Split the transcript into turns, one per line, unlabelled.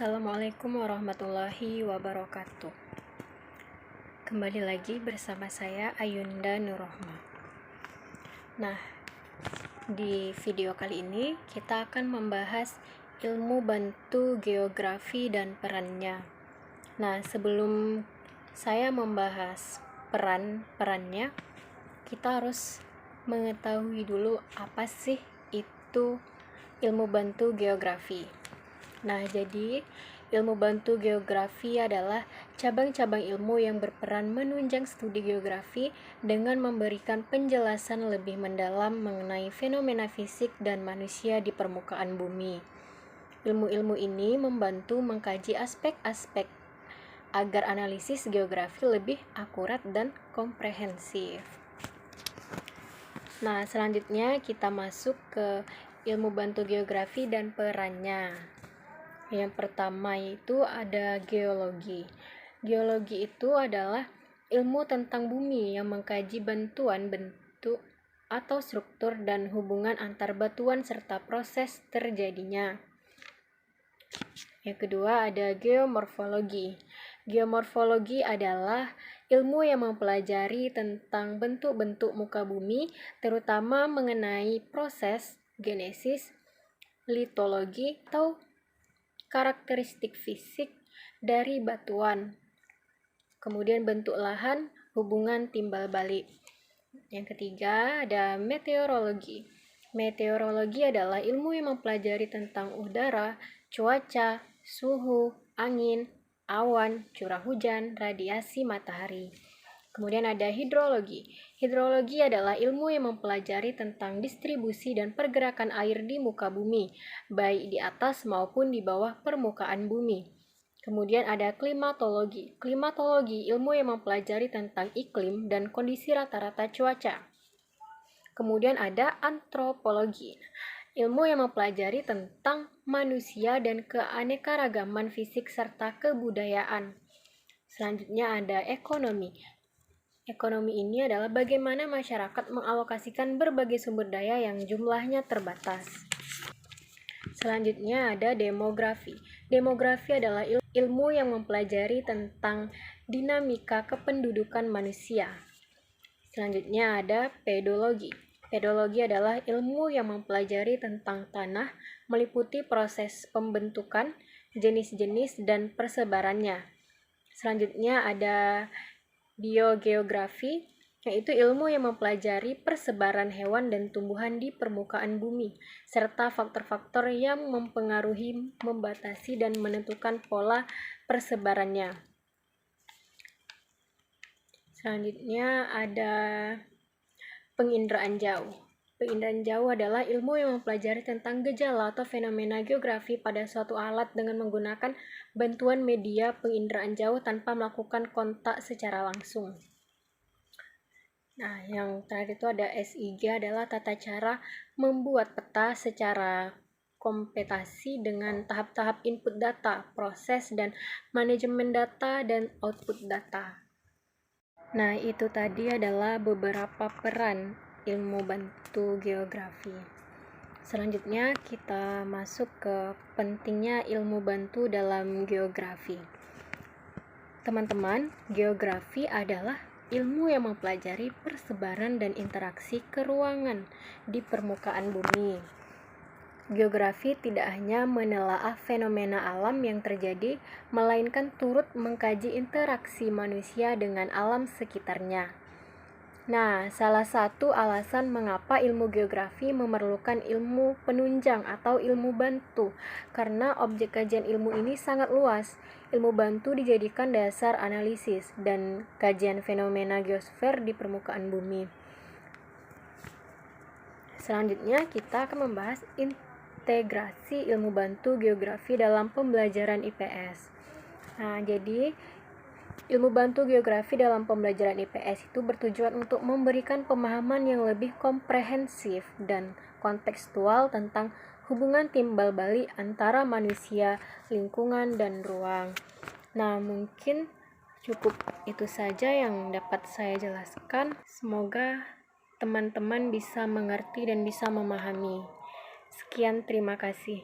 Assalamualaikum warahmatullahi wabarakatuh. Kembali lagi bersama saya Ayunda Nurrohma. Nah, di video kali ini kita akan membahas ilmu bantu geografi dan perannya. Nah, sebelum saya membahas perannya, kita harus mengetahui dulu apa sih itu ilmu bantu geografi. Nah, jadi ilmu bantu geografi adalah cabang-cabang ilmu yang berperan menunjang studi geografi dengan memberikan penjelasan lebih mendalam mengenai fenomena fisik dan manusia di permukaan bumi. Ilmu-ilmu ini membantu mengkaji aspek-aspek agar analisis geografi lebih akurat dan komprehensif. Nah, selanjutnya kita masuk ke ilmu bantu geografi dan perannya. Yang pertama itu ada geologi. Geologi itu adalah ilmu tentang bumi yang mengkaji bantuan bentuk atau struktur dan hubungan antar batuan serta proses terjadinya. Yang kedua ada geomorfologi. Geomorfologi adalah ilmu yang mempelajari tentang bentuk-bentuk muka bumi, terutama mengenai proses genesis, litologi, atau karakteristik fisik dari batuan. Kemudian bentuk lahan, hubungan timbal balik. Yang ketiga ada meteorologi. Meteorologi adalah ilmu yang mempelajari tentang udara, cuaca, suhu, angin, awan, curah hujan, radiasi matahari. Kemudian ada hidrologi. Hidrologi adalah ilmu yang mempelajari tentang distribusi dan pergerakan air di muka bumi, baik di atas maupun di bawah permukaan bumi. Kemudian ada klimatologi. Klimatologi, ilmu yang mempelajari tentang iklim dan kondisi rata-rata cuaca. Kemudian ada antropologi. Ilmu yang mempelajari tentang manusia dan keanekaragaman fisik serta kebudayaan. Selanjutnya ada ekonomi. Ekonomi ini adalah bagaimana masyarakat mengalokasikan berbagai sumber daya yang jumlahnya terbatas. Selanjutnya ada demografi. Demografi adalah ilmu yang mempelajari tentang dinamika kependudukan manusia. Selanjutnya ada pedologi. Pedologi adalah ilmu yang mempelajari tentang tanah, meliputi proses pembentukan, jenis-jenis, dan persebarannya. Selanjutnya ada biogeografi, yaitu ilmu yang mempelajari persebaran hewan dan tumbuhan di permukaan bumi, serta faktor-faktor yang mempengaruhi, membatasi, dan menentukan pola persebarannya. Selanjutnya ada penginderaan jauh. Penginderaan jauh adalah ilmu yang mempelajari tentang gejala atau fenomena geografi pada suatu alat dengan menggunakan bantuan media penginderaan jauh tanpa melakukan kontak secara langsung. Nah, yang terakhir itu ada SIG, adalah tata cara membuat peta secara komputasi dengan tahap-tahap input data, proses dan manajemen data, dan output data. Nah, itu tadi adalah beberapa peran ilmu bantu geografi. Selanjutnya kita masuk ke pentingnya ilmu bantu dalam geografi. Teman-teman, geografi adalah ilmu yang mempelajari persebaran dan interaksi keruangan di permukaan bumi. Geografi tidak hanya menelaah fenomena alam yang terjadi, melainkan turut mengkaji interaksi manusia dengan alam sekitarnya. Nah, salah satu alasan mengapa ilmu geografi memerlukan ilmu penunjang atau ilmu bantu, karena objek kajian ilmu ini sangat luas. Ilmu bantu dijadikan dasar analisis dan kajian fenomena geosfer di permukaan bumi. Selanjutnya kita akan membahas integrasi ilmu bantu geografi dalam pembelajaran IPS. Nah, jadi ilmu bantu geografi dalam pembelajaran IPS itu bertujuan untuk memberikan pemahaman yang lebih komprehensif dan kontekstual tentang hubungan timbal balik antara manusia, lingkungan, dan ruang. Nah, mungkin cukup itu saja yang dapat saya jelaskan. Semoga teman-teman bisa mengerti dan bisa memahami. Sekian, terima kasih.